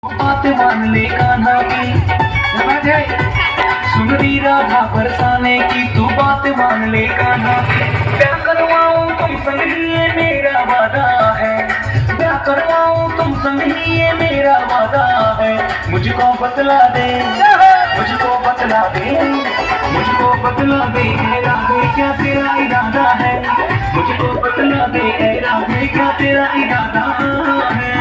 बात मान ले कान्हा की, सुन रही राधा बरसाने की, तू बात मान ले कान्हा की। क्या करवाऊं तुम संग ही ये मेरा वादा है, क्या करवाऊं तुम संग ही ये मेरा वादा है। मुझको बतला दे, मुझको बतला दे, मुझको बतला दे ऐ राधे क्या तेरा इरादा है। मुझको बतला दे ऐ राधे क्या तेरा इरादा है।